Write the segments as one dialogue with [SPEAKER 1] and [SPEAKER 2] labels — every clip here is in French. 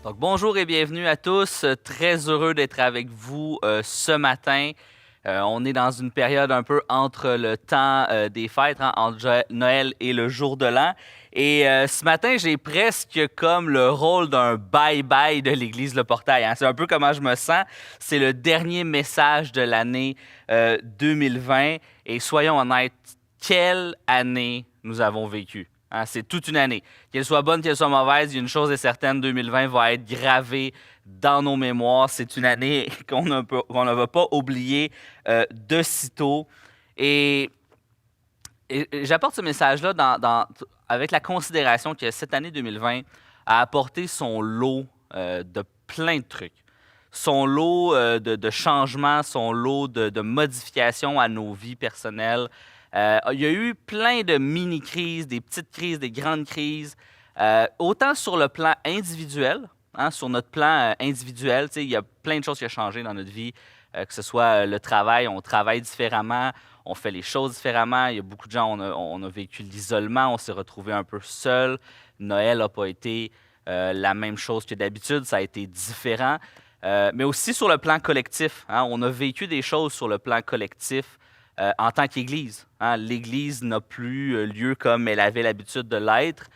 [SPEAKER 1] Donc, bonjour et bienvenue à tous. Très heureux d'être avec vous ce matin. On est dans une période un peu entre le temps des fêtes, hein, entre Noël et le jour de l'an. Et ce matin, j'ai presque comme le rôle d'un bye-bye de l'Église Le Portail, hein. C'est un peu comment je me sens. C'est le dernier message de l'année 2020. Et soyons honnêtes, quelle année nous avons vécue. Hein, c'est toute une année. Qu'elle soit bonne, qu'elle soit mauvaise, il y a une chose est certaine, 2020 va être gravée dans nos mémoires. C'est une année qu'on ne va pas oublier de sitôt. Et, et j'apporte ce message-là avec la considération que cette année 2020 a apporté son lot de plein de trucs. Son lot de changements, son lot de modifications à nos vies personnelles. Il y a eu plein de mini-crises, des petites crises, des grandes crises, autant sur le plan individuel, hein, sur notre plan individuel, il y a plein de choses qui ont changé dans notre vie, que ce soit le travail, on travaille différemment, on fait les choses différemment. Il y a beaucoup de gens, on a vécu l'isolement, on s'est retrouvé un peu seul. Noël n'a pas été la même chose que d'habitude, ça a été différent. Mais aussi sur le plan collectif, hein, on a vécu des choses sur le plan collectif en tant qu'Église. Hein. L'Église n'a plus lieu comme elle avait l'habitude de l'être.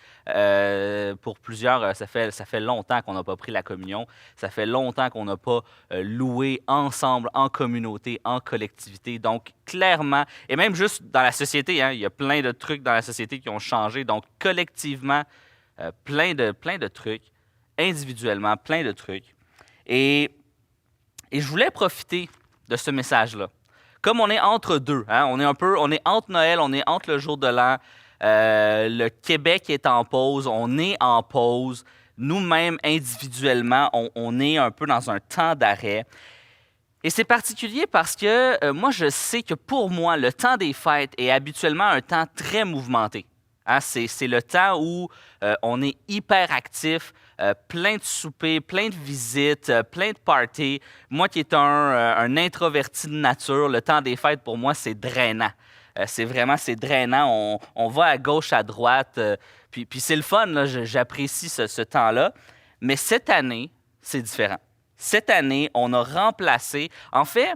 [SPEAKER 1] Pour plusieurs, ça fait longtemps qu'on n'a pas pris la communion. Ça fait longtemps qu'on n'a pas loué ensemble, en communauté, en collectivité. Donc, clairement, et même juste dans la société, hein, il y a plein de trucs dans la société qui ont changé. Donc, collectivement, plein de trucs. Individuellement, plein de trucs. Et je voulais profiter de ce message-là. Comme on est entre deux, hein, on est entre Noël, on est entre le jour de l'an, le Québec est en pause, on est en pause, nous-mêmes individuellement, on est un peu dans un temps d'arrêt. Et c'est particulier parce que moi, je sais que pour moi, le temps des fêtes est habituellement un temps très mouvementé. Hein, c'est le temps où on est hyper actif, plein de soupers, plein de visites, plein de parties. Moi qui est un introverti de nature, le temps des fêtes, pour moi, c'est drainant. C'est drainant. On va à gauche, à droite. Puis c'est le fun, là, j'apprécie ce temps-là. Mais cette année, c'est différent. Cette année, on a remplacé. En fait,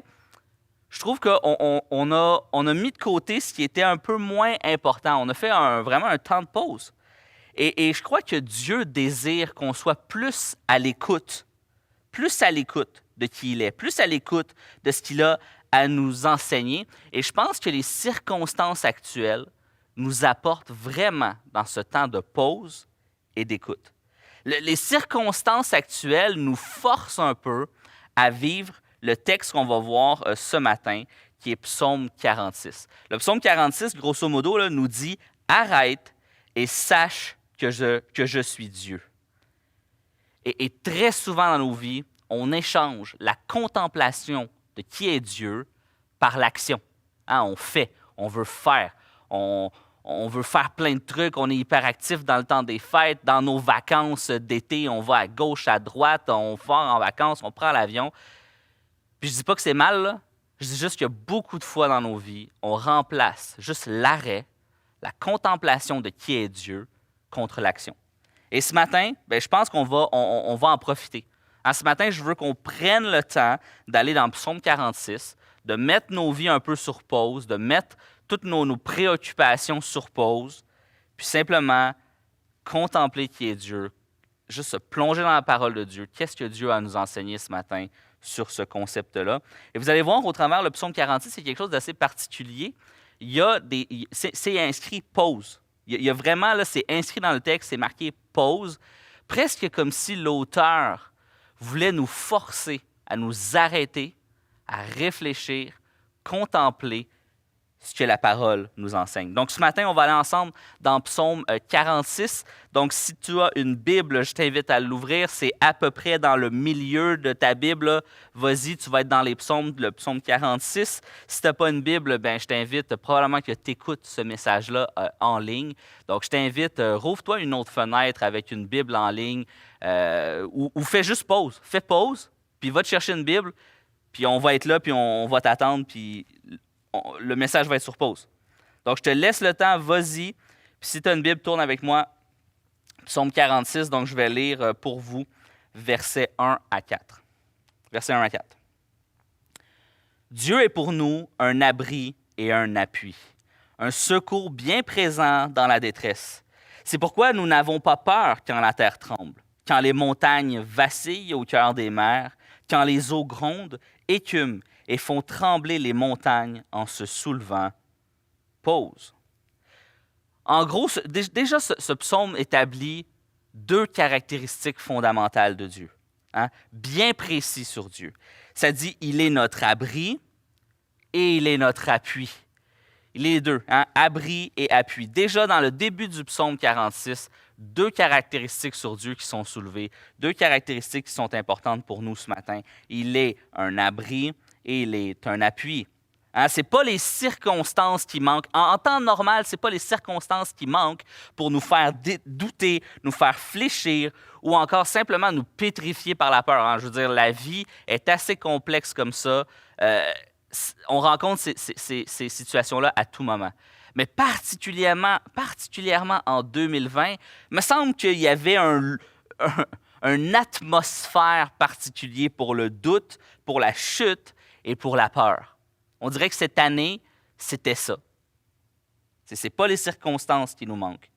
[SPEAKER 1] je trouve qu'on a mis de côté ce qui était un peu moins important. On a fait vraiment un temps de pause. Et je crois que Dieu désire qu'on soit plus à l'écoute de qui il est, plus à l'écoute de ce qu'il a à nous enseigner. Et je pense que les circonstances actuelles nous apportent vraiment dans ce temps de pause et d'écoute. Les circonstances actuelles nous forcent un peu à vivre le texte qu'on va voir ce matin, qui est Psaume 46. Le Psaume 46, grosso modo, là, nous dit « Arrête et sache que je suis Dieu ». Et très souvent dans nos vies, on échange la contemplation de qui est Dieu par l'action. Hein, on fait, on veut faire, on veut faire plein de trucs, on est hyper actif dans le temps des fêtes, dans nos vacances d'été, on va à gauche, à droite, on part en vacances, on prend l'avion. Puis je dis pas que c'est mal, là. Je dis juste que beaucoup de fois dans nos vies, on remplace juste l'arrêt, la contemplation de qui est Dieu contre l'action. Et ce matin, ben, je pense qu'on va, on va en profiter. Hein, ce matin, je veux qu'on prenne le temps d'aller dans le Psaume 46, de mettre nos vies un peu sur pause, de mettre toutes nos préoccupations sur pause, puis simplement contempler qui est Dieu, juste se plonger dans la parole de Dieu. Qu'est-ce que Dieu a à nous enseigner ce matin sur ce concept-là? Et vous allez voir, au travers le Psaume 46, c'est quelque chose d'assez particulier. Il y a c'est inscrit pause. Il y a vraiment, là, c'est inscrit dans le texte, c'est marqué pause, presque comme si l'auteur voulait nous forcer à nous arrêter, à réfléchir, contempler ce que la parole nous enseigne. Donc, ce matin, on va aller ensemble dans Psaume 46. Donc, si tu as une Bible, je t'invite à l'ouvrir. C'est à peu près dans le milieu de ta Bible. Vas-y, tu vas être dans les psaumes, le Psaume 46. Si tu n'as pas une Bible, ben, je t'invite probablement que tu écoutes ce message-là en ligne. Donc, je t'invite, rouvre-toi une autre fenêtre avec une Bible en ligne ou fais juste pause. Fais pause, puis va te chercher une Bible, puis on va être là, puis on va t'attendre, puis le message va être sur pause. Donc, je te laisse le temps, vas-y. Puis si tu as une Bible, tourne avec moi. Psaume 46, donc je vais lire pour vous versets 1 à 4. Versets 1 à 4. Dieu est pour nous un abri et un appui, un secours bien présent dans la détresse. C'est pourquoi nous n'avons pas peur quand la terre tremble, quand les montagnes vacillent au cœur des mers, quand les eaux grondent, écument et font trembler les montagnes en se soulevant. Pause. En gros, déjà, ce psaume établit deux caractéristiques fondamentales de Dieu, bien précis sur Dieu. Ça dit, il est notre abri et il est notre appui. Il est les deux, abri et appui. Déjà, dans le début du psaume 46, deux caractéristiques sur Dieu qui sont soulevées, deux caractéristiques qui sont importantes pour nous ce matin. Il est un abri et il est un appui. Ce n'est pas les circonstances qui manquent. En temps normal, ce n'est pas les circonstances qui manquent pour nous faire douter, nous faire fléchir ou encore simplement nous pétrifier par la peur. Je veux dire, la vie est assez complexe comme ça. On rencontre ces situations-là à tout moment. Mais particulièrement en 2020, il me semble qu'il y avait une atmosphère particulière pour le doute, pour la chute et pour la peur. On dirait que cette année, c'était ça. Ce n'est pas les circonstances qui nous manquent.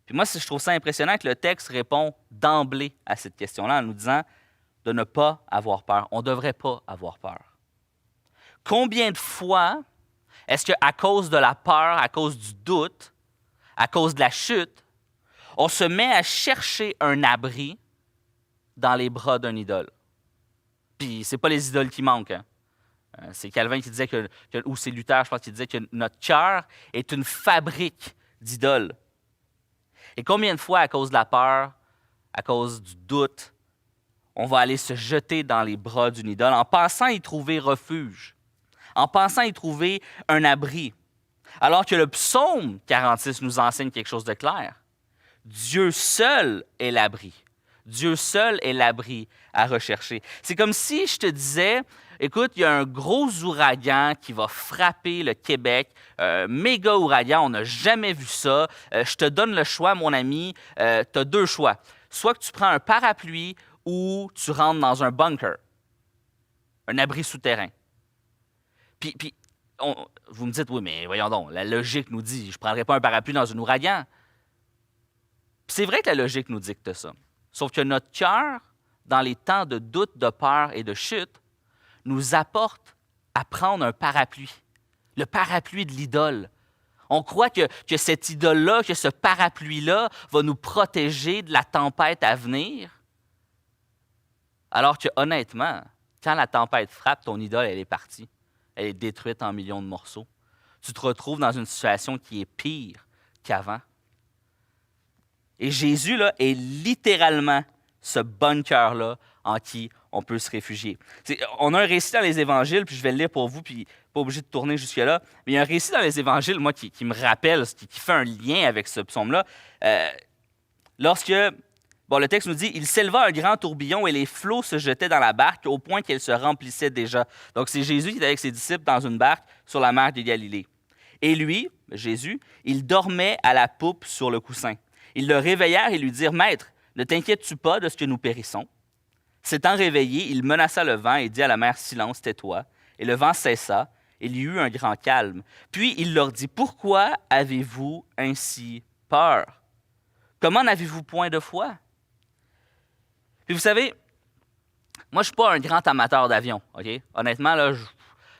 [SPEAKER 1] Puis moi, je trouve ça impressionnant que le texte répond d'emblée à cette question-là en nous disant de ne pas avoir peur. On ne devrait pas avoir peur. Combien de fois est-ce qu'à cause de la peur, à cause du doute, à cause de la chute, on se met à chercher un abri dans les bras d'un idole? Puis ce n'est pas les idoles qui manquent. C'est Calvin qui disait ou c'est Luther, je pense, qui disait que notre cœur est une fabrique d'idoles. Et combien de fois, à cause de la peur, à cause du doute, on va aller se jeter dans les bras d'une idole en pensant y trouver refuge, en pensant y trouver un abri. Alors que le psaume 46 nous enseigne quelque chose de clair. Dieu seul est l'abri. Dieu seul est l'abri à rechercher. C'est comme si je te disais, écoute, il y a un gros ouragan qui va frapper le Québec, méga ouragan, on n'a jamais vu ça. Je te donne le choix, mon ami, tu as deux choix. Soit que tu prends un parapluie ou tu rentres dans un bunker, un abri souterrain. Puis vous me dites, oui, mais voyons donc, la logique nous dit, je ne prendrai pas un parapluie dans un ouragan. Puis c'est vrai que la logique nous dicte ça. Sauf que notre cœur, dans les temps de doute, de peur et de chute, nous apporte à prendre un parapluie, le parapluie de l'idole. On croit que cette idole-là, que ce parapluie-là va nous protéger de la tempête à venir, alors que honnêtement, quand la tempête frappe, ton idole, elle est partie. Elle est détruite en millions de morceaux. Tu te retrouves dans une situation qui est pire qu'avant. Et Jésus là, est littéralement ce bunker-là en qui on peut se réfugier. On a un récit dans les Évangiles, puis je vais le lire pour vous, puis pas obligé de tourner jusque-là, mais il y a un récit dans les Évangiles, moi, qui me rappelle, qui fait un lien avec ce psaume-là. Le texte nous dit « Il s'éleva un grand tourbillon et les flots se jetaient dans la barque au point qu'elle se remplissait déjà. » Donc, c'est Jésus qui est avec ses disciples dans une barque sur la mer de Galilée. Et lui, Jésus, il dormait à la poupe sur le coussin. Ils le réveillèrent et lui dirent « Maître, ne t'inquiètes-tu pas de ce que nous périssons? » S'étant réveillé, il menaça le vent et dit à la mer « Silence, tais-toi. » Et le vent cessa, et il y eut un grand calme. Puis il leur dit « Pourquoi avez-vous ainsi peur? Comment n'avez-vous point de foi? » Puis vous savez, moi je ne suis pas un grand amateur d'avion, OK? Honnêtement, là,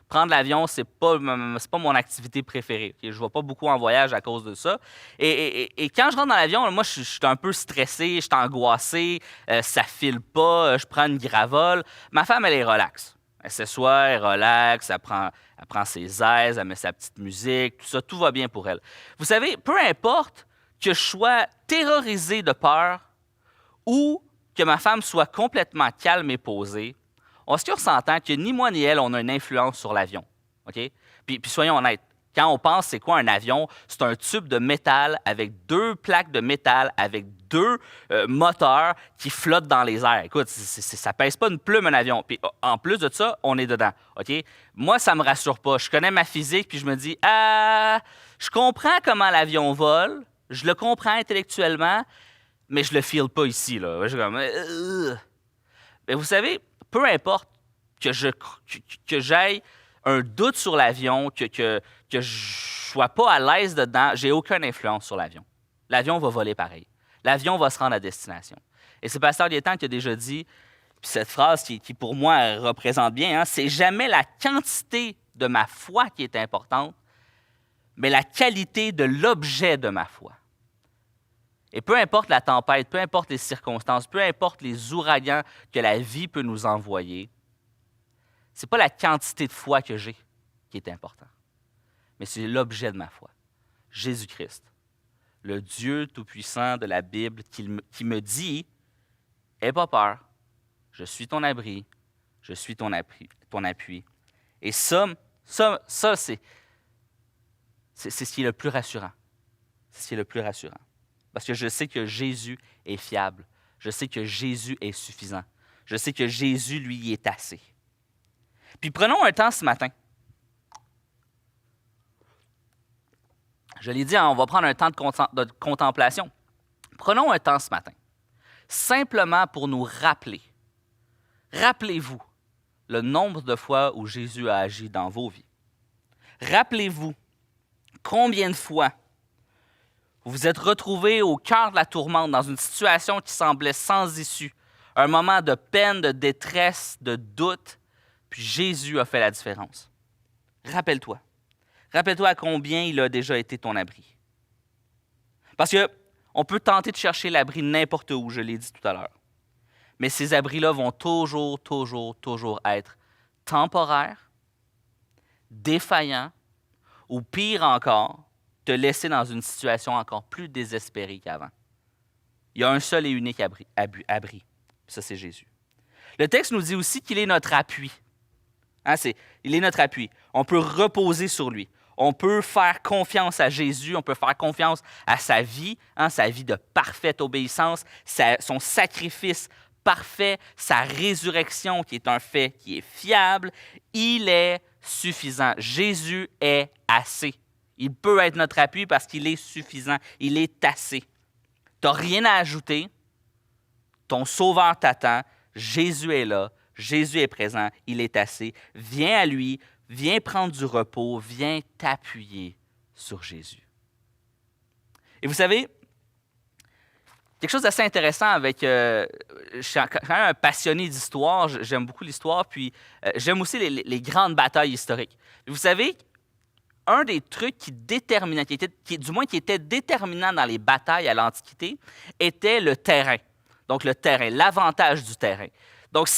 [SPEAKER 1] prendre l'avion, c'est pas mon activité préférée. Okay? Je ne vais pas beaucoup en voyage à cause de ça. Et quand je rentre dans l'avion, moi, je suis un peu stressé, je suis angoissé, ça file pas, je prends une gravole. Ma femme, elle est relax. Elle s'assoit, elle relaxe, elle prend ses aises, elle met sa petite musique, tout ça, tout va bien pour elle. Vous savez, peu importe que je sois terrorisé de peur ou que ma femme soit complètement calme et posée, on s'entend que ni moi ni elle, on a une influence sur l'avion. Okay? Puis soyons honnêtes, quand on pense c'est quoi un avion, c'est un tube de métal avec deux plaques de métal, avec deux moteurs qui flottent dans les airs. Écoute, ça pèse pas une plume un avion. Puis en plus de ça, on est dedans. Okay? Moi, ça me rassure pas. Je connais ma physique, puis je me dis, je comprends comment l'avion vole, je le comprends intellectuellement, mais je le feel pas ici. Là. Je suis comme, Mais vous savez, peu importe que j'aille un doute sur l'avion, que je sois pas à l'aise dedans, j'ai aucune influence sur l'avion. L'avion va voler pareil. L'avion va se rendre à destination. Et c'est Pasteur Gaétan qui a déjà dit, puis cette phrase qui pour moi représente bien, c'est jamais la quantité de ma foi qui est importante, mais la qualité de l'objet de ma foi. Et peu importe la tempête, peu importe les circonstances, peu importe les ouragans que la vie peut nous envoyer, ce n'est pas la quantité de foi que j'ai qui est important, mais c'est l'objet de ma foi, Jésus-Christ, le Dieu tout-puissant de la Bible qui me dit « Aie pas peur, je suis ton abri, je suis ton appui. » Et ça c'est ce qui est le plus rassurant. C'est ce qui est le plus rassurant. Parce que je sais que Jésus est fiable. Je sais que Jésus est suffisant. Je sais que Jésus, lui, est assez. Puis prenons un temps ce matin. Je l'ai dit, on va prendre un temps de contemplation. Prenons un temps ce matin, simplement pour nous rappeler. Rappelez-vous le nombre de fois où Jésus a agi dans vos vies. Rappelez-vous combien de fois vous vous êtes retrouvés au cœur de la tourmente, dans une situation qui semblait sans issue, un moment de peine, de détresse, de doute, puis Jésus a fait la différence. Rappelle-toi. Rappelle-toi à combien il a déjà été ton abri. Parce qu'on peut tenter de chercher l'abri n'importe où, je l'ai dit tout à l'heure. Mais ces abris-là vont toujours être temporaires, défaillants, ou pire encore, te laisser dans une situation encore plus désespérée qu'avant. Il y a un seul et unique abri. Ça, c'est Jésus. Le texte nous dit aussi qu'il est notre appui. Il est notre appui. On peut reposer sur lui. On peut faire confiance à Jésus. On peut faire confiance à sa vie de parfaite obéissance, son sacrifice parfait, sa résurrection qui est un fait qui est fiable. Il est suffisant. Jésus est assez. Il peut être notre appui parce qu'il est suffisant. Il est assez. Tu n'as rien à ajouter. Ton Sauveur t'attend. Jésus est là. Jésus est présent. Il est assez. Viens à lui. Viens prendre du repos. Viens t'appuyer sur Jésus. Et vous savez, quelque chose d'assez intéressant avec... je suis quand même un passionné d'histoire. J'aime beaucoup l'histoire. Puis j'aime aussi les grandes batailles historiques. Vous savez, un des trucs qui était déterminant dans les batailles à l'Antiquité était le terrain. Donc, le terrain, l'avantage du terrain. Donc,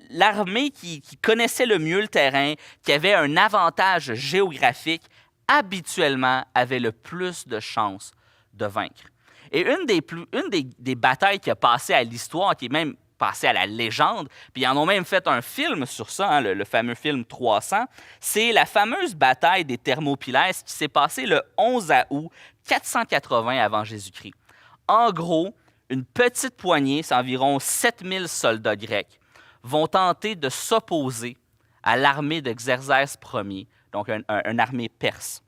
[SPEAKER 1] l'armée qui connaissait le mieux le terrain, qui avait un avantage géographique, habituellement avait le plus de chances de vaincre. Et une des batailles qui a passé à l'histoire, qui est même passé à la légende, puis ils en ont même fait un film sur ça, le fameux film 300, c'est la fameuse bataille des Thermopyles qui s'est passée le 11 août 480 avant Jésus-Christ. En gros, une petite poignée, c'est environ 7000 soldats grecs, vont tenter de s'opposer à l'armée de Xerxès Ier, donc une armée perse.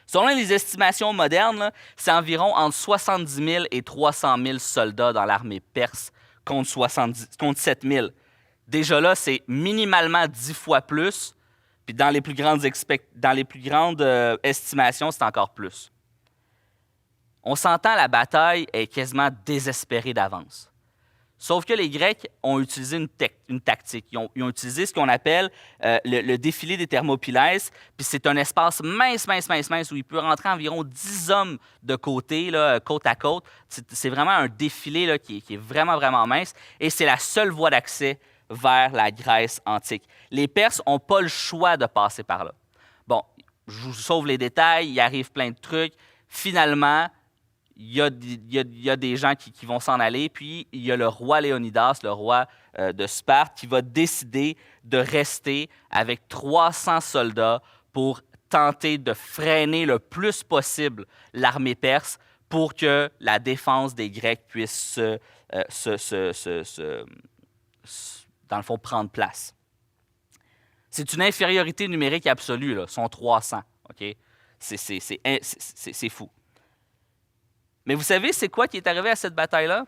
[SPEAKER 1] Selon les estimations modernes, c'est environ entre 70 000 et 300 000 soldats dans l'armée perse contre 7 000. Déjà là, c'est minimalement 10 fois plus, puis dans les plus grandes estimations, c'est encore plus. On s'entend, la bataille est quasiment désespérée d'avance. Sauf que les Grecs ont utilisé une tactique. Ils ont utilisé ce qu'on appelle le défilé des Thermopyles, puis c'est un espace mince, où il peut rentrer environ 10 hommes de côté, là, côte à côte. C'est vraiment un défilé là, qui est vraiment mince, et c'est la seule voie d'accès vers la Grèce antique. Les Perses n'ont pas le choix de passer par là. Bon, je vous sauve les détails, il arrive plein de trucs. Finalement, il y a des gens qui vont s'en aller, puis il y a le roi Léonidas, le roi de Sparte, qui va décider de rester avec 300 soldats pour tenter de freiner le plus possible l'armée perse pour que la défense des Grecs puisse dans le fond, prendre place. C'est une infériorité numérique absolue, là. Ils sont 300, OK? C'est fou. Mais vous savez, c'est quoi qui est arrivé à cette bataille-là?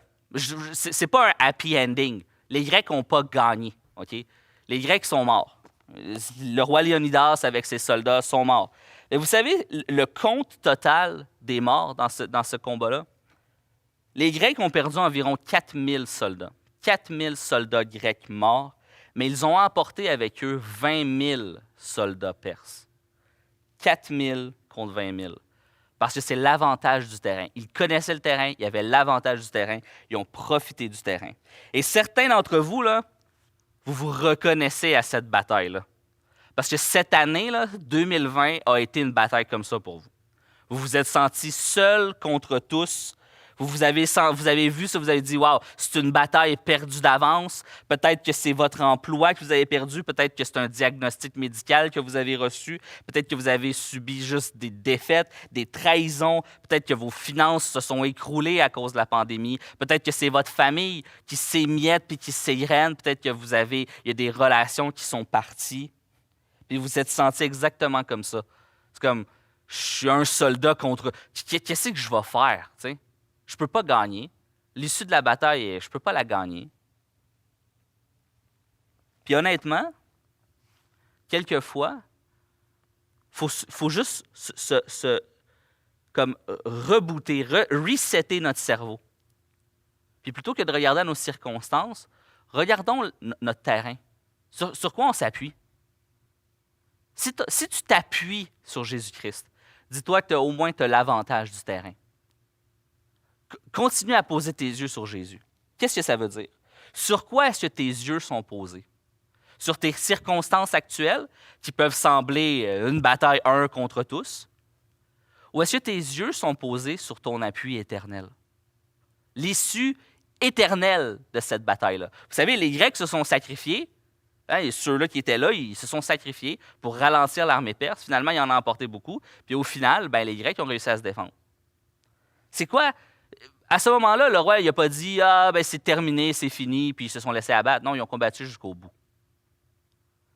[SPEAKER 1] C'est pas un happy ending. Les Grecs n'ont pas gagné. OK? Les Grecs sont morts. Le roi Léonidas avec ses soldats sont morts. Et vous savez, le compte total des morts dans ce combat-là, les Grecs ont perdu environ 4000 soldats. 4000 soldats grecs morts, mais ils ont emporté avec eux 20 000 soldats perses. 4000 contre 20 000. Parce que c'est l'avantage du terrain. Ils connaissaient le terrain, il y avait l'avantage du terrain, ils ont profité du terrain. Et certains d'entre vous, là, vous vous reconnaissez à cette bataille-là. Parce que cette année, là, 2020, a été une bataille comme ça pour vous. Vous vous êtes sentis seuls contre tous. Vous avez vu ça, vous avez dit « Wow, c'est une bataille perdue d'avance. Peut-être que c'est votre emploi que vous avez perdu. Peut-être que c'est un diagnostic médical que vous avez reçu. Peut-être que vous avez subi juste des défaites, des trahisons. Peut-être que vos finances se sont écroulées à cause de la pandémie. Peut-être que c'est votre famille qui s'émiette puis qui s'égrène. Peut-être que il y a des relations qui sont parties. Puis vous vous êtes sentis exactement comme ça. C'est comme, je suis un soldat contre... Qu'est-ce que je vais faire, tu sais? Je ne peux pas gagner. L'issue de la bataille, je ne peux pas la gagner. Puis honnêtement, quelquefois, faut juste comme rebooter, resetter notre cerveau. Puis plutôt que de regarder à nos circonstances, regardons notre terrain. Sur quoi on s'appuie? Si tu t'appuies sur Jésus-Christ, dis-toi que au moins tu as l'avantage du terrain. Continue à poser tes yeux sur Jésus. Qu'est-ce que ça veut dire? Sur quoi est-ce que tes yeux sont posés? Sur tes circonstances actuelles, qui peuvent sembler une bataille un contre tous? Ou est-ce que tes yeux sont posés sur ton appui éternel? L'issue éternelle de cette bataille-là. Vous savez, les Grecs se sont sacrifiés. Et ceux-là qui étaient là, ils se sont sacrifiés pour ralentir l'armée perse. Finalement, ils en ont emporté beaucoup. Puis au final, les Grecs ont réussi à se défendre. C'est quoi? À ce moment-là, le roi n'a pas dit « Ah, c'est terminé, c'est fini », puis ils se sont laissés abattre. Non, ils ont combattu jusqu'au bout.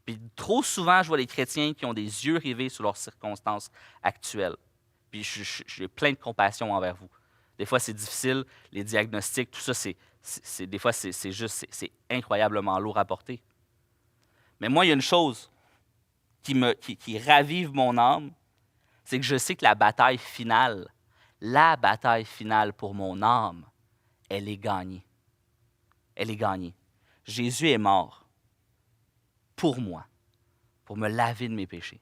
[SPEAKER 1] Puis trop souvent, je vois des chrétiens qui ont des yeux rivés sur leurs circonstances actuelles. Puis j'ai plein de compassion envers vous. Des fois, c'est difficile, les diagnostics, tout ça, des fois, c'est incroyablement lourd à porter. Mais moi, il y a une chose qui ravive mon âme, c'est que je sais que la bataille finale pour mon âme, elle est gagnée. Elle est gagnée. Jésus est mort pour moi, pour me laver de mes péchés.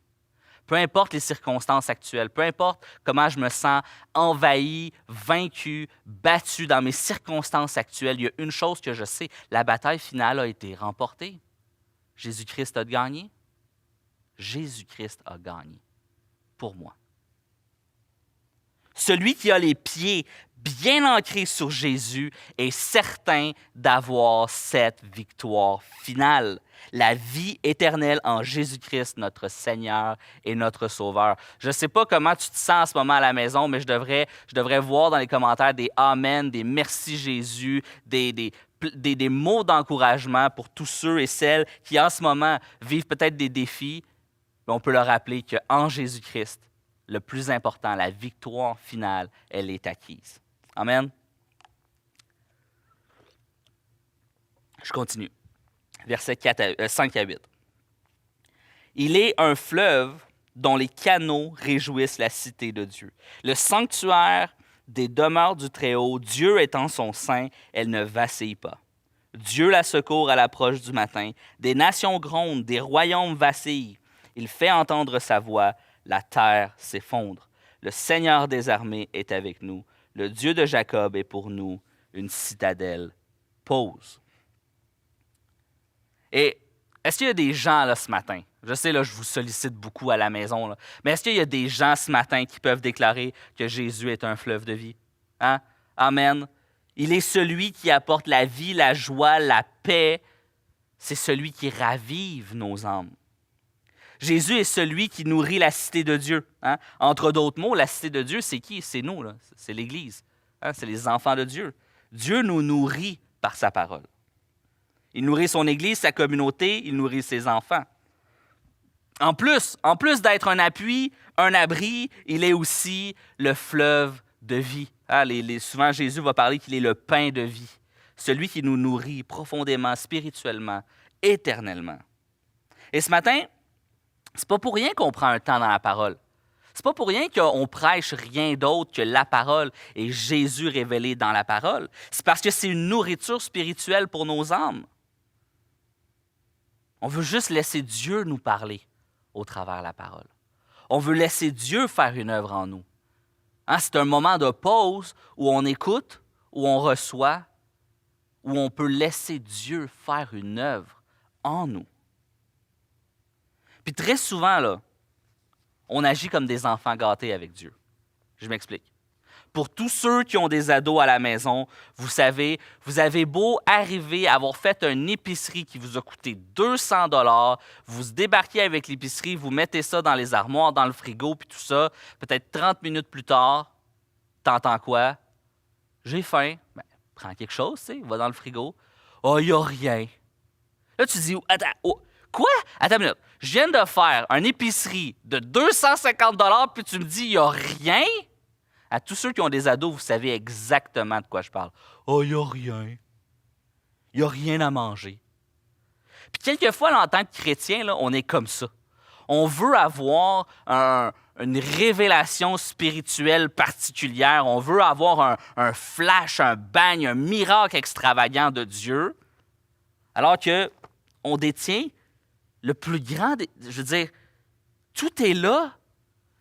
[SPEAKER 1] Peu importe les circonstances actuelles, peu importe comment je me sens envahi, vaincu, battu dans mes circonstances actuelles, il y a une chose que je sais, la bataille finale a été remportée. Jésus-Christ a gagné. Jésus-Christ a gagné pour moi. Celui qui a les pieds bien ancrés sur Jésus est certain d'avoir cette victoire finale, la vie éternelle en Jésus-Christ, notre Seigneur et notre Sauveur. Je ne sais pas comment tu te sens en ce moment à la maison, mais je devrais voir dans les commentaires des « Amen », des « Merci Jésus », des mots d'encouragement pour tous ceux et celles qui en ce moment vivent peut-être des défis. Mais on peut leur rappeler qu'en Jésus-Christ, le plus important, la victoire finale, elle est acquise. Amen. Je continue. Versets 5 à 8. Il est un fleuve dont les canaux réjouissent la cité de Dieu. Le sanctuaire des demeures du Très-Haut, Dieu est en son sein, elle ne vacille pas. Dieu la secourt à l'approche du matin. Des nations grondent, des royaumes vacillent. Il fait entendre sa voix, la terre s'effondre. Le Seigneur des armées est avec nous. Le Dieu de Jacob est pour nous une citadelle. Pause. Et est-ce qu'il y a des gens là ce matin? Je sais, là, je vous sollicite beaucoup à la maison, là, mais est-ce qu'il y a des gens ce matin qui peuvent déclarer que Jésus est un fleuve de vie? Hein? Amen. Il est celui qui apporte la vie, la joie, la paix. C'est celui qui ravive nos âmes. Jésus est celui qui nourrit la cité de Dieu. Hein? Entre d'autres mots, la cité de Dieu, c'est qui? C'est nous, là. C'est l'Église. Hein? C'est les enfants de Dieu. Dieu nous nourrit par sa parole. Il nourrit son Église, sa communauté, il nourrit ses enfants. En plus d'être un appui, un abri, il est aussi le fleuve de vie. Ah, souvent, Jésus va parler qu'il est le pain de vie, celui qui nous nourrit profondément, spirituellement, éternellement. Et ce matin, c'est pas pour rien qu'on prend un temps dans la parole. C'est pas pour rien qu'on prêche rien d'autre que la parole et Jésus révélé dans la parole. C'est parce que c'est une nourriture spirituelle pour nos âmes. On veut juste laisser Dieu nous parler au travers de la parole. On veut laisser Dieu faire une œuvre en nous. Hein, c'est un moment de pause où on écoute, où on reçoit, où on peut laisser Dieu faire une œuvre en nous. Puis très souvent, là, on agit comme des enfants gâtés avec Dieu. Je m'explique. Pour tous ceux qui ont des ados à la maison, vous savez, vous avez beau arriver à avoir fait une épicerie qui vous a coûté 200 $, vous débarquez avec l'épicerie, vous mettez ça dans les armoires, dans le frigo, puis tout ça, peut-être 30 minutes plus tard, t'entends quoi? J'ai faim. Ben, prends quelque chose, tu sais, va dans le frigo. Oh, il n'y a rien. Là, tu dis, attends, oh, quoi? Attends une minute. Je viens de faire une épicerie de 250 $, puis tu me dis, il n'y a rien? À tous ceux qui ont des ados, vous savez exactement de quoi je parle. Oh, il n'y a rien. Il n'y a rien à manger. Puis quelquefois, là, en tant que chrétien, là, on est comme ça. On veut avoir une révélation spirituelle particulière. On veut avoir un flash, un bang, un miracle extravagant de Dieu. Alors qu'on détient le plus grand, je veux dire, tout est là.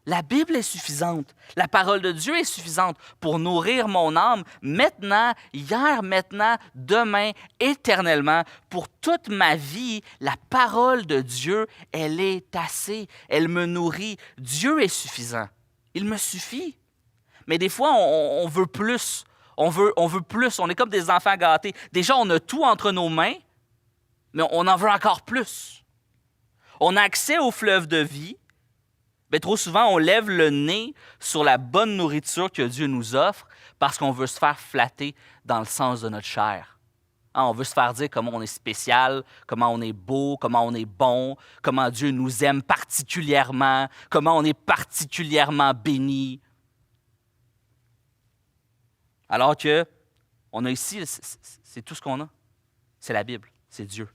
[SPEAKER 1] La Bible est suffisante. La parole de Dieu est suffisante pour nourrir mon âme maintenant, hier, maintenant, demain, éternellement. Pour toute ma vie, la parole de Dieu, elle est assez. Elle me nourrit. Dieu est suffisant. Il me suffit. Mais des fois, on veut plus. On veut plus. On est comme des enfants gâtés. Déjà, on a tout entre nos mains, mais on en veut encore plus. On a accès au fleuve de vie. Mais trop souvent, on lève le nez sur la bonne nourriture que Dieu nous offre parce qu'on veut se faire flatter dans le sens de notre chair. Hein, on veut se faire dire comment on est spécial, comment on est beau, comment on est bon, comment Dieu nous aime particulièrement, comment on est particulièrement béni. Alors que on a ici, c'est tout ce qu'on a. C'est la Bible, c'est Dieu.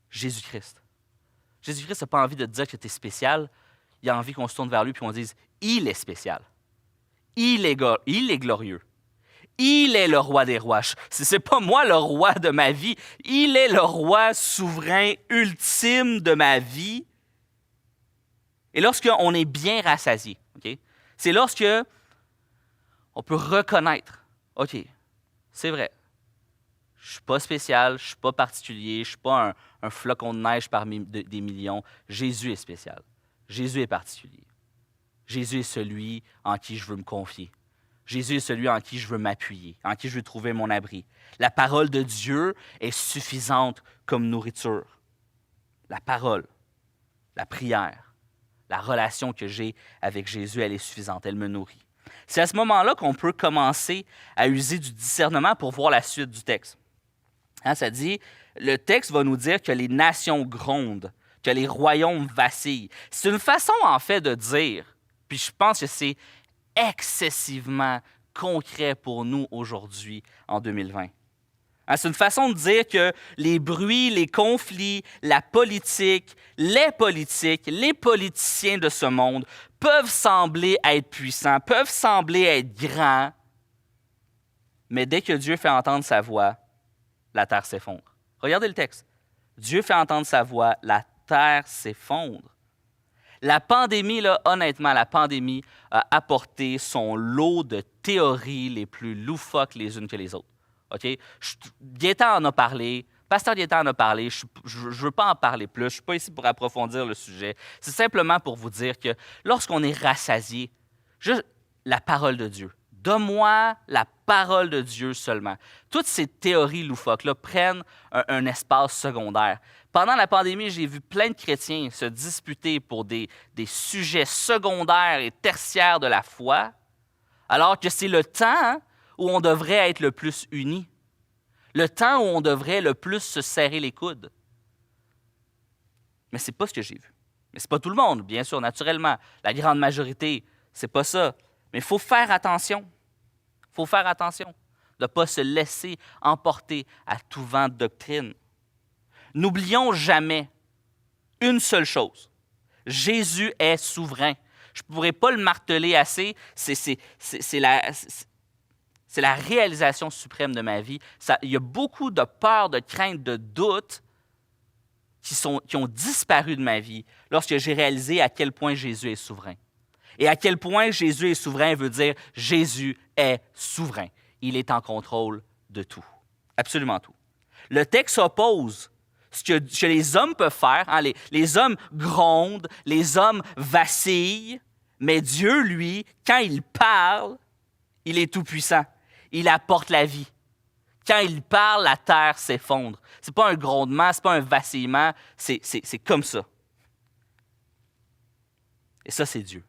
[SPEAKER 1] Jésus-Christ. Jésus-Christ n'a pas envie de te dire que tu es spécial. Il a envie qu'on se tourne vers lui et qu'on dise « Il est spécial. Il est glorieux. Il est le roi des rois. Ce n'est pas moi le roi de ma vie. Il est le roi souverain ultime de ma vie. » Et lorsqu'on est bien rassasié, okay, c'est lorsque on peut reconnaître « OK, c'est vrai. Je ne suis pas spécial, je ne suis pas particulier, je ne suis pas un flocon de neige parmi des millions. Jésus est spécial. Jésus est particulier. Jésus est celui en qui je veux me confier. Jésus est celui en qui je veux m'appuyer, en qui je veux trouver mon abri. La parole de Dieu est suffisante comme nourriture. La parole, la prière, la relation que j'ai avec Jésus, elle est suffisante, elle me nourrit. C'est à ce moment-là qu'on peut commencer à user du discernement pour voir la suite du texte. Hein, ça dit, le texte va nous dire que les nations grondent, que les royaumes vacillent. C'est une façon, en fait, de dire, puis je pense que c'est excessivement concret pour nous aujourd'hui, en 2020. Hein, c'est une façon de dire que les bruits, les conflits, la politique, les politiciens de ce monde peuvent sembler être puissants, peuvent sembler être grands, mais dès que Dieu fait entendre sa voix, la terre s'effondre. Regardez le texte. Dieu fait entendre sa voix, la terre s'effondre. La pandémie, là, honnêtement, la pandémie a apporté son lot de théories les plus loufoques les unes que les autres. OK? Gaétan en a parlé, Pasteur Gaétan en a parlé, je ne veux pas en parler plus, je ne suis pas ici pour approfondir le sujet. C'est simplement pour vous dire que lorsqu'on est rassasié, juste la parole de Dieu, donne-moi la parole de Dieu seulement. Toutes ces théories loufoques-là prennent un espace secondaire. Pendant la pandémie, j'ai vu plein de chrétiens se disputer pour des sujets secondaires et tertiaires de la foi, alors que c'est le temps où on devrait être le plus unis, le temps où on devrait le plus se serrer les coudes. Mais ce n'est pas ce que j'ai vu. Mais ce n'est pas tout le monde, bien sûr, naturellement. La grande majorité, ce n'est pas ça. Mais il faut faire attention. faut faire attention de ne pas se laisser emporter à tout vent de doctrine. N'oublions jamais une seule chose. Jésus est souverain. Je ne pourrais pas le marteler assez. C'est la réalisation suprême de ma vie. Il y a beaucoup de peur, de crainte, de doute qui ont disparu de ma vie lorsque j'ai réalisé à quel point Jésus est souverain. Et à quel point Jésus est souverain veut dire Jésus est souverain. Il est en contrôle de tout. Absolument tout. Le texte oppose ce que les hommes peuvent faire. Hein, les hommes grondent, les hommes vacillent, mais Dieu, lui, quand il parle, il est tout-puissant. Il apporte la vie. Quand il parle, la terre s'effondre. Ce n'est pas un grondement, ce n'est pas un vacillement, c'est comme ça. Et ça, c'est Dieu.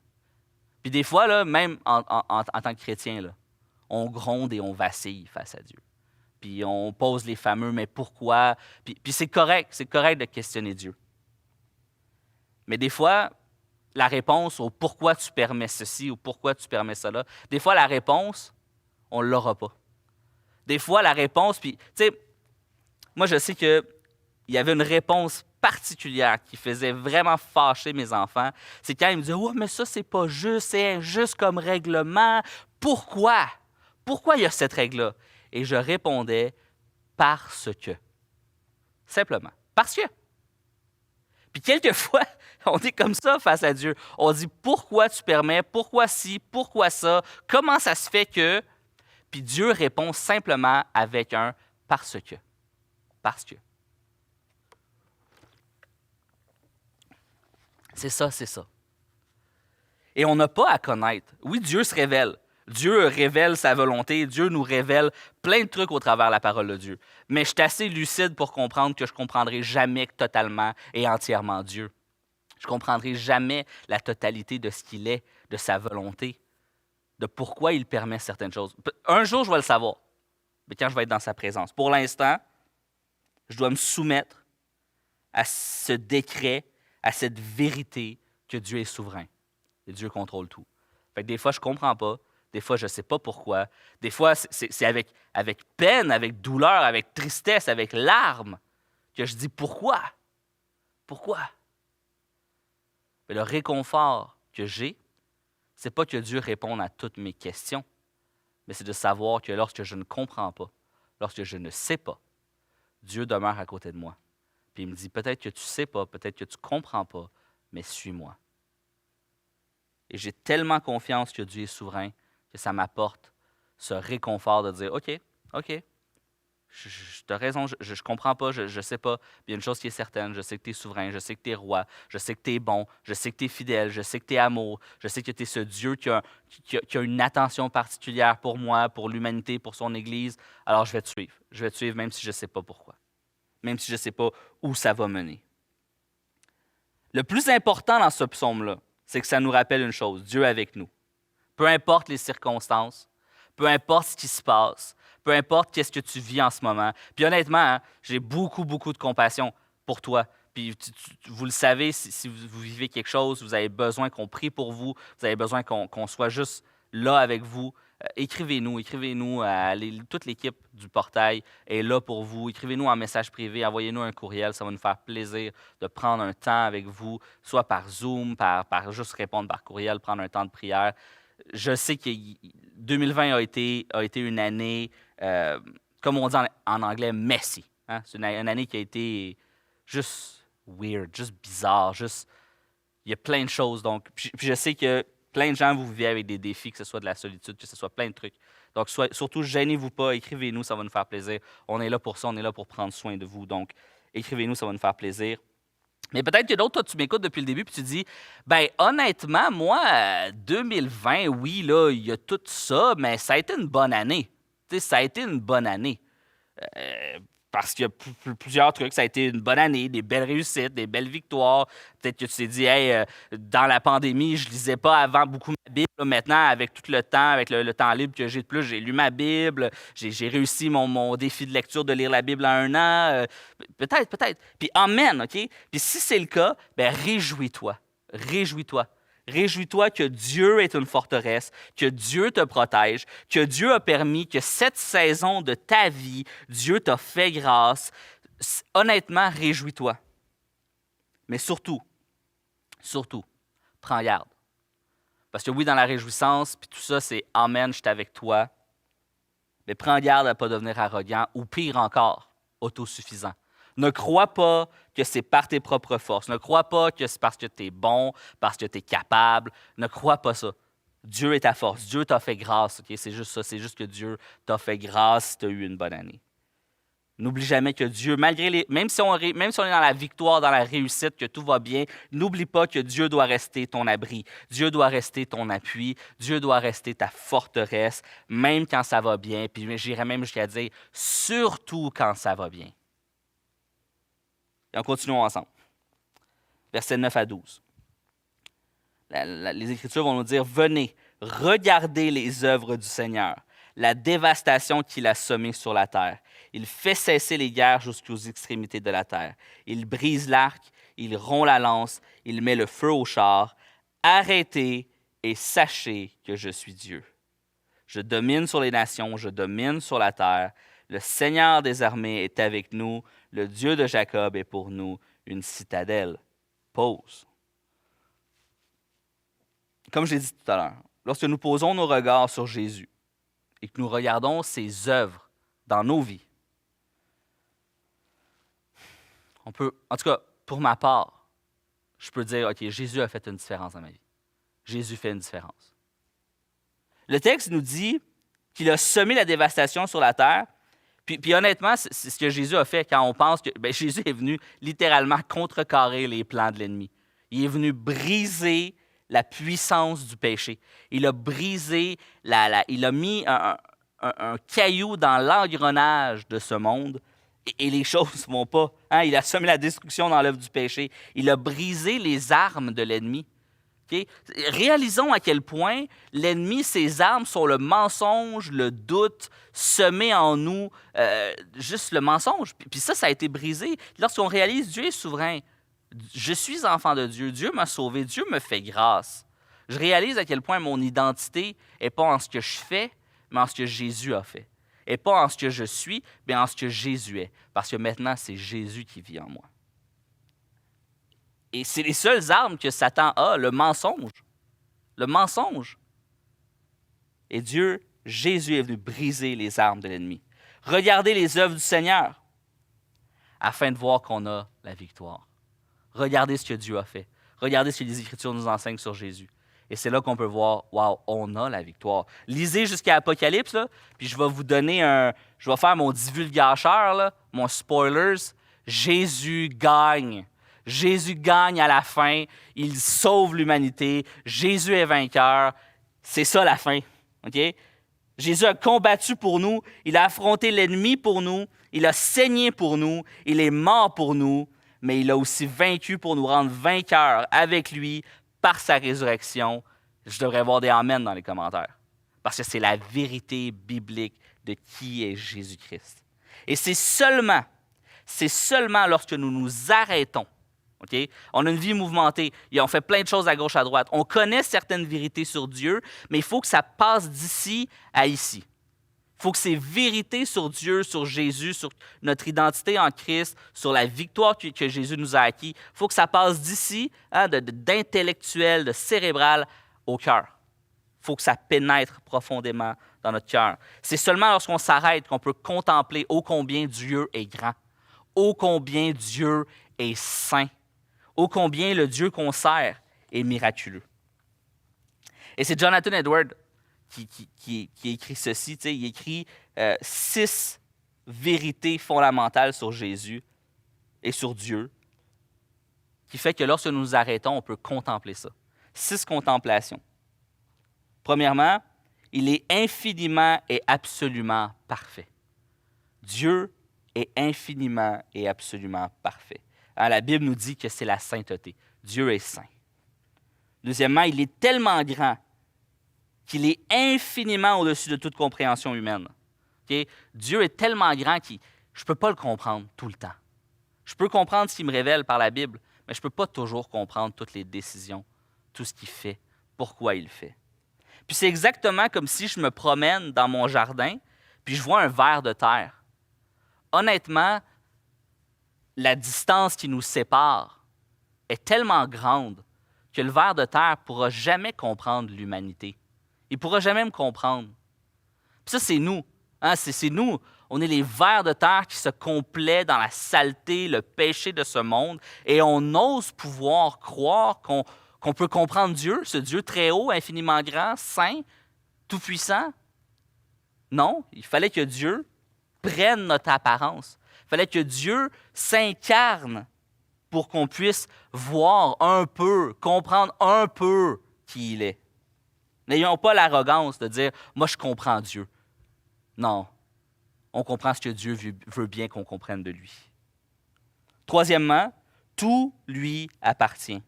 [SPEAKER 1] Puis des fois, là, même en tant que chrétien, là, on gronde et on vacille face à Dieu. Puis on pose les fameux « mais pourquoi ?» Puis c'est correct de questionner Dieu. Mais des fois, la réponse au « pourquoi tu permets ceci » ou « pourquoi tu permets cela », des fois, la réponse, on ne l'aura pas. Des fois, la réponse, puis, tu sais, moi, je sais qu'il y avait une réponse particulière qui faisait vraiment fâcher mes enfants. C'est quand ils me disaient « ouais, mais ça, c'est pas juste, c'est injuste comme règlement. Pourquoi? Pourquoi il y a cette règle-là? » Et je répondais « parce que. » Simplement. Parce que. Puis quelquefois, on est comme ça face à Dieu. On dit « pourquoi tu permets? Pourquoi ci? Pourquoi ça? Comment ça se fait que? » Puis Dieu répond simplement avec un « parce que. » Parce que. C'est ça, c'est ça. Et on n'a pas à connaître. Oui, Dieu se révèle. Dieu révèle sa volonté. Dieu nous révèle plein de trucs au travers de la parole de Dieu. Mais je suis assez lucide pour comprendre que je ne comprendrai jamais totalement et entièrement Dieu. Je ne comprendrai jamais la totalité de ce qu'il est, de sa volonté, de pourquoi il permet certaines choses. Un jour, je vais le savoir, mais quand je vais être dans sa présence. Pour l'instant, je dois me soumettre à ce décret, à cette vérité que Dieu est souverain et Dieu contrôle tout. Fait que des fois, je ne comprends pas. Des fois, je ne sais pas pourquoi. Des fois, c'est avec peine, avec douleur, avec tristesse, avec larmes que je dis pourquoi? Pourquoi? Mais le réconfort que j'ai, ce n'est pas que Dieu réponde à toutes mes questions, mais c'est de savoir que lorsque je ne comprends pas, lorsque je ne sais pas, Dieu demeure à côté de moi. Puis il me dit, peut-être que tu ne sais pas, peut-être que tu ne comprends pas, mais suis-moi. Et j'ai tellement confiance que Dieu est souverain que ça m'apporte ce réconfort de dire, OK, tu as raison, je ne comprends pas, je ne sais pas. Mais il y a une chose qui est certaine, je sais que tu es souverain, je sais que tu es roi, je sais que tu es bon, je sais que tu es fidèle, je sais que tu es amour, je sais que tu es ce Dieu qui a une attention particulière pour moi, pour l'humanité, pour son Église. Alors je vais te suivre. Je vais te suivre même si je ne sais pas pourquoi, même si je ne sais pas où ça va mener. Le plus important dans ce psaume-là, c'est que ça nous rappelle une chose, Dieu est avec nous. Peu importe les circonstances, peu importe ce qui se passe, peu importe qu'est-ce que tu vis en ce moment. Puis honnêtement, hein, j'ai beaucoup de compassion pour toi. Puis vous le savez, si vous vivez quelque chose, vous avez besoin qu'on prie pour vous, vous avez besoin qu'on soit juste là avec vous. Écrivez-nous, toute l'équipe du portail est là pour vous. Écrivez-nous en message privé, envoyez-nous un courriel, ça va nous faire plaisir de prendre un temps avec vous, soit par Zoom, par juste répondre par courriel, prendre un temps de prière. Je sais que 2020 a été une année, comme on dit en anglais, messy. Hein? C'est une année qui a été juste weird, juste bizarre, il y a plein de choses. Donc, puis je sais que plein de gens, vous vivez avec des défis, que ce soit de la solitude, que ce soit plein de trucs. Donc, surtout, gênez-vous pas, écrivez-nous, ça va nous faire plaisir. On est là pour ça, on est là pour prendre soin de vous. Donc, écrivez-nous, ça va nous faire plaisir. Mais peut-être que d'autres, toi, tu m'écoutes depuis le début puis tu dis, ben honnêtement, moi, 2020, oui, là, il y a tout ça, mais ça a été une bonne année. Tu sais, ça a été une bonne année. Parce qu'il y a plusieurs trucs. Ça a été une bonne année, des belles réussites, des belles victoires. Peut-être que tu t'es dit, hey, dans la pandémie, je lisais pas avant beaucoup ma Bible. Là, maintenant, avec tout le temps, avec le temps libre que j'ai de plus, j'ai lu ma Bible. J'ai réussi mon défi de lecture de lire la Bible en 1 an. Peut-être. Puis amen, OK? Puis si c'est le cas, ben réjouis-toi. Réjouis-toi. Réjouis-toi que Dieu est une forteresse, que Dieu te protège, que Dieu a permis que cette saison de ta vie, Dieu t'a fait grâce. Honnêtement, réjouis-toi. Mais surtout, prends garde. Parce que oui, dans la réjouissance, puis tout ça, c'est « Amen, je suis avec toi ». Mais prends garde à ne pas devenir arrogant ou pire encore, autosuffisant. Ne crois pas que c'est par tes propres forces. Ne crois pas que c'est parce que tu es bon, parce que tu es capable. Ne crois pas ça. Dieu est ta force. Dieu t'a fait grâce. Okay? C'est juste ça. C'est juste que Dieu t'a fait grâce si tu as eu une bonne année. N'oublie jamais que Dieu, même si on est dans la victoire, dans la réussite, que tout va bien, n'oublie pas que Dieu doit rester ton abri. Dieu doit rester ton appui. Dieu doit rester ta forteresse, même quand ça va bien. Puis j'irais même jusqu'à dire, surtout quand ça va bien. Et on continue ensemble. Versets 9 à 12. Les Écritures vont nous dire, « Venez, regardez les œuvres du Seigneur, la dévastation qu'il a semée sur la terre. Il fait cesser les guerres jusqu'aux extrémités de la terre. Il brise l'arc, il rompt la lance, il met le feu au char. Arrêtez et sachez que je suis Dieu. Je domine sur les nations, je domine sur la terre. Le Seigneur des armées est avec nous. Le Dieu de Jacob est pour nous une citadelle. » Pause. Comme je l'ai dit tout à l'heure, lorsque nous posons nos regards sur Jésus et que nous regardons ses œuvres dans nos vies, on peut, en tout cas, pour ma part, je peux dire, OK, Jésus a fait une différence dans ma vie. Jésus fait une différence. Le texte nous dit qu'il a semé la dévastation sur la terre. Puis honnêtement, c'est ce que Jésus a fait quand on pense que Jésus est venu littéralement contrecarrer les plans de l'ennemi. Il est venu briser la puissance du péché. Il a brisé, il a mis un caillou dans l'engrenage de ce monde et les choses ne vont pas. Hein? Il a semé la destruction dans l'œuvre du péché. Il a brisé les armes de l'ennemi. Okay? Réalisons à quel point l'ennemi, ses armes sont le mensonge, le doute, semé en nous, juste le mensonge. Puis ça a été brisé. Lorsqu'on réalise Dieu est souverain, je suis enfant de Dieu, Dieu m'a sauvé, Dieu me fait grâce. Je réalise à quel point mon identité n'est pas en ce que je fais, mais en ce que Jésus a fait. Et pas en ce que je suis, mais en ce que Jésus est. Parce que maintenant, c'est Jésus qui vit en moi. Et c'est les seules armes que Satan a, le mensonge. Le mensonge. Et Dieu, Jésus est venu briser les armes de l'ennemi. Regardez les œuvres du Seigneur afin de voir qu'on a la victoire. Regardez ce que Dieu a fait. Regardez ce que les Écritures nous enseignent sur Jésus. Et c'est là qu'on peut voir, wow, on a la victoire. Lisez jusqu'à Apocalypse, là, puis je vais vous donner je vais faire mon divulgateur, là, mon spoilers. Jésus gagne. Jésus gagne à la fin. Il sauve l'humanité. Jésus est vainqueur. C'est ça la fin. OK? Jésus a combattu pour nous. Il a affronté l'ennemi pour nous. Il a saigné pour nous. Il est mort pour nous. Mais il a aussi vaincu pour nous rendre vainqueurs avec lui par sa résurrection. Je devrais avoir des amens dans les commentaires. Parce que c'est la vérité biblique de qui est Jésus-Christ. Et c'est seulement lorsque nous nous arrêtons. Okay? On a une vie mouvementée. On fait plein de choses à gauche, à droite. On connaît certaines vérités sur Dieu, mais il faut que ça passe d'ici à ici. Il faut que ces vérités sur Dieu, sur Jésus, sur notre identité en Christ, sur la victoire que Jésus nous a acquis, il faut que ça passe d'ici, d'intellectuel, de cérébral, au cœur. Il faut que ça pénètre profondément dans notre cœur. C'est seulement lorsqu'on s'arrête qu'on peut contempler ô combien Dieu est grand, ô combien Dieu est saint, ô combien le Dieu qu'on sert est miraculeux. Et c'est Jonathan Edwards qui écrit ceci. Il écrit 6 vérités fondamentales sur Jésus et sur Dieu, qui fait que lorsque nous nous arrêtons, on peut contempler ça. 6 contemplations. Premièrement, il est infiniment et absolument parfait. Dieu est infiniment et absolument parfait. Alors, la Bible nous dit que c'est la sainteté. Dieu est saint. Deuxièmement, il est tellement grand qu'il est infiniment au-dessus de toute compréhension humaine. Okay? Dieu est tellement grand que je ne peux pas le comprendre tout le temps. Je peux comprendre ce qu'il me révèle par la Bible, mais je ne peux pas toujours comprendre toutes les décisions, tout ce qu'il fait, pourquoi il le fait. Puis c'est exactement comme si je me promène dans mon jardin, puis je vois un ver de terre. Honnêtement, la distance qui nous sépare est tellement grande que le ver de terre ne pourra jamais comprendre l'humanité. Il ne pourra jamais me comprendre. Puis ça, c'est nous. Hein? C'est nous. On est les vers de terre qui se complaient dans la saleté, le péché de ce monde, et on ose pouvoir croire qu'on peut comprendre Dieu, ce Dieu très haut, infiniment grand, saint, tout-puissant. Non, il fallait que Dieu prenne notre apparence. Il fallait que Dieu s'incarne pour qu'on puisse voir un peu, comprendre un peu qui il est. N'ayons pas l'arrogance de dire « moi, je comprends Dieu ». Non, on comprend ce que Dieu veut bien qu'on comprenne de lui. Troisièmement, tout lui appartient.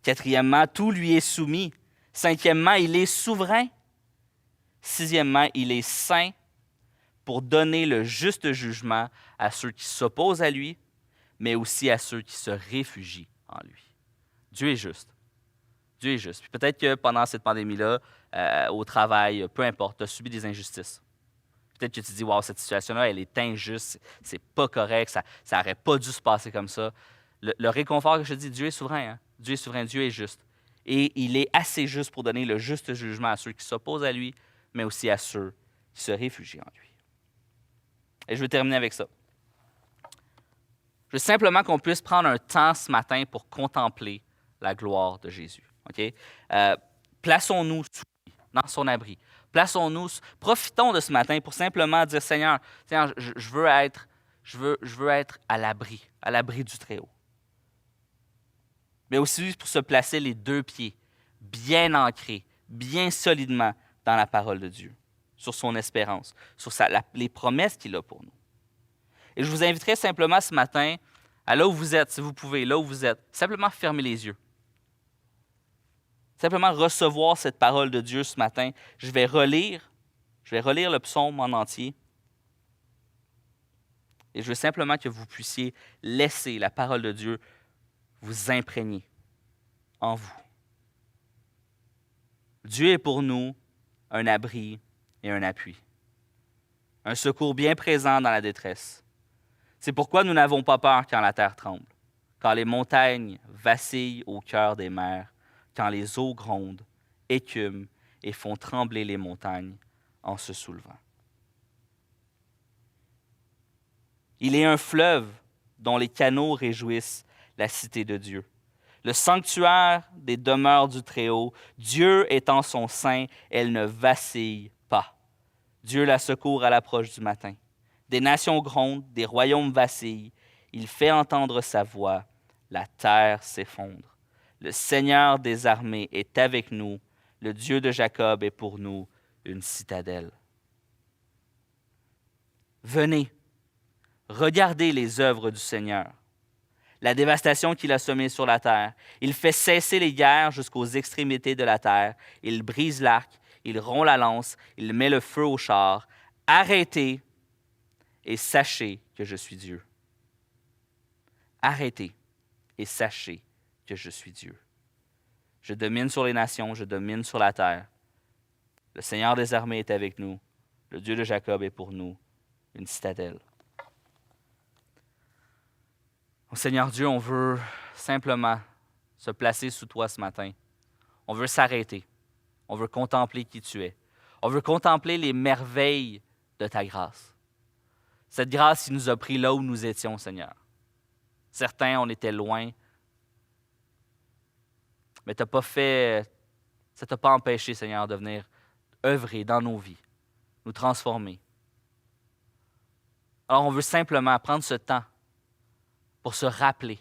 [SPEAKER 1] Quatrièmement, tout lui est soumis. Cinquièmement, il est souverain. Sixièmement, il est saint pour donner le juste jugement à ceux qui s'opposent à lui, mais aussi à ceux qui se réfugient en lui. Dieu est juste. Dieu est juste. Puis peut-être que pendant cette pandémie-là, au travail, peu importe, tu as subi des injustices. Peut-être que tu te dis, wow, cette situation-là, elle est injuste, c'est pas correct, ça n'aurait pas dû se passer comme ça. Le réconfort que je te dis, Dieu est souverain. Hein? Dieu est souverain, Dieu est juste. Et il est assez juste pour donner le juste jugement à ceux qui s'opposent à lui, mais aussi à ceux qui se réfugient en lui. Et je veux terminer avec ça. Je veux simplement qu'on puisse prendre un temps ce matin pour contempler la gloire de Jésus. Okay? Plaçons-nous dans son abri. Profitons de ce matin pour simplement dire, Seigneur, je veux être à l'abri du Très-Haut. Mais aussi pour se placer les deux pieds bien ancrés, bien solidement dans la parole de Dieu, sur son espérance, sur les promesses qu'il a pour nous. Et je vous inviterai simplement ce matin, à là où vous êtes, si vous pouvez, là où vous êtes, simplement fermer les yeux. Simplement recevoir cette parole de Dieu ce matin. Je vais relire le psaume en entier. Et je veux simplement que vous puissiez laisser la parole de Dieu vous imprégner en vous. Dieu est pour nous un abri et un appui, un secours bien présent dans la détresse. C'est pourquoi nous n'avons pas peur quand la terre tremble, quand les montagnes vacillent au cœur des mers, quand les eaux grondent, écument et font trembler les montagnes en se soulevant. Il est un fleuve dont les canaux réjouissent la cité de Dieu. Le sanctuaire des demeures du Très-Haut, Dieu est en son sein, elle ne vacille pas. Dieu la secourt à l'approche du matin. Des nations grondent, des royaumes vacillent. Il fait entendre sa voix, la terre s'effondre. Le Seigneur des armées est avec nous. Le Dieu de Jacob est pour nous une citadelle. Venez, regardez les œuvres du Seigneur, la dévastation qu'il a semée sur la terre. Il fait cesser les guerres jusqu'aux extrémités de la terre. Il brise l'arc, il rompt la lance, il met le feu aux chars. Arrêtez et sachez que je suis Dieu. Arrêtez et sachez que je suis Dieu. Je domine sur les nations, je domine sur la terre. Le Seigneur des armées est avec nous. Le Dieu de Jacob est pour nous une citadelle. Oh, Seigneur Dieu, on veut simplement se placer sous toi ce matin. On veut s'arrêter. On veut contempler qui tu es. On veut contempler les merveilles de ta grâce. Cette grâce qui nous a pris là où nous étions, Seigneur. Certains, on était loin, mais ça ne t'a pas empêché, Seigneur, de venir œuvrer dans nos vies, nous transformer. Alors, on veut simplement prendre ce temps pour se rappeler.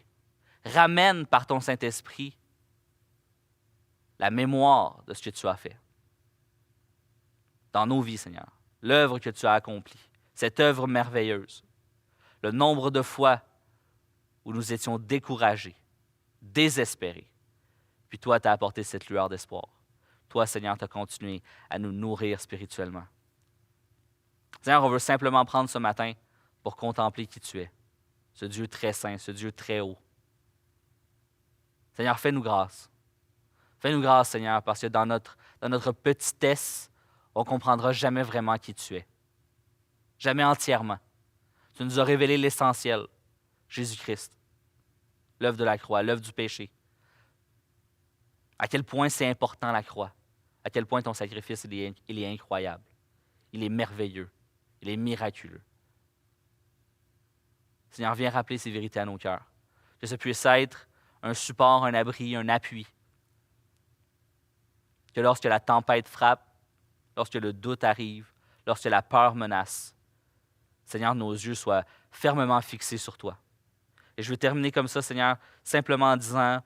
[SPEAKER 1] Ramène par ton Saint-Esprit la mémoire de ce que tu as fait dans nos vies, Seigneur. L'œuvre que tu as accomplie, cette œuvre merveilleuse. Le nombre de fois où nous étions découragés, désespérés. Puis toi, tu as apporté cette lueur d'espoir. Toi, Seigneur, tu as continué à nous nourrir spirituellement. Seigneur, on veut simplement prendre ce matin pour contempler qui tu es. Ce Dieu très saint, ce Dieu très haut. Seigneur, fais-nous grâce. Fais-nous grâce, Seigneur, parce que dans notre petitesse, on ne comprendra jamais vraiment qui tu es. Jamais entièrement. Tu nous as révélé l'essentiel, Jésus-Christ, l'œuvre de la croix, l'œuvre du péché. À quel point c'est important la croix. À quel point ton sacrifice, il est incroyable. Il est merveilleux. Il est miraculeux. Seigneur, viens rappeler ces vérités à nos cœurs. Que ce puisse être un support, un abri, un appui. Que lorsque la tempête frappe, lorsque le doute arrive, lorsque la peur menace, Seigneur, nos yeux soient fermement fixés sur toi. Et je veux terminer comme ça, Seigneur, simplement en disant,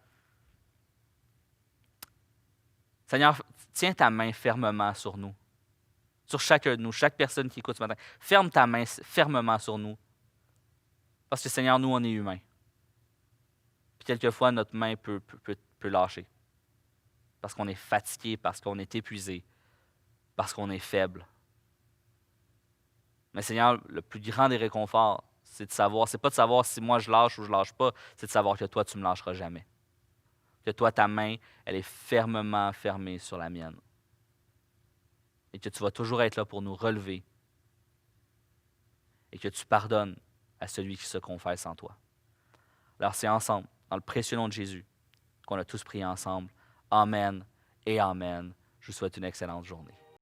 [SPEAKER 1] Seigneur, tiens ta main fermement sur nous, sur chacun de nous, chaque personne qui écoute ce matin. Ferme ta main fermement sur nous. Parce que, Seigneur, nous, on est humains. Puis quelquefois, notre main peut lâcher. Parce qu'on est fatigué, parce qu'on est épuisé, parce qu'on est faible. Mais Seigneur, le plus grand des réconforts, c'est de savoir, c'est pas de savoir si moi je lâche ou je lâche pas, c'est de savoir que toi, tu ne me lâcheras jamais. Que toi, ta main, elle est fermement fermée sur la mienne. Et que tu vas toujours être là pour nous relever. Et que tu pardonnes à celui qui se confesse en toi. Alors c'est ensemble, dans le précieux nom de Jésus, qu'on a tous prié ensemble. Amen et Amen. Je vous souhaite une excellente journée.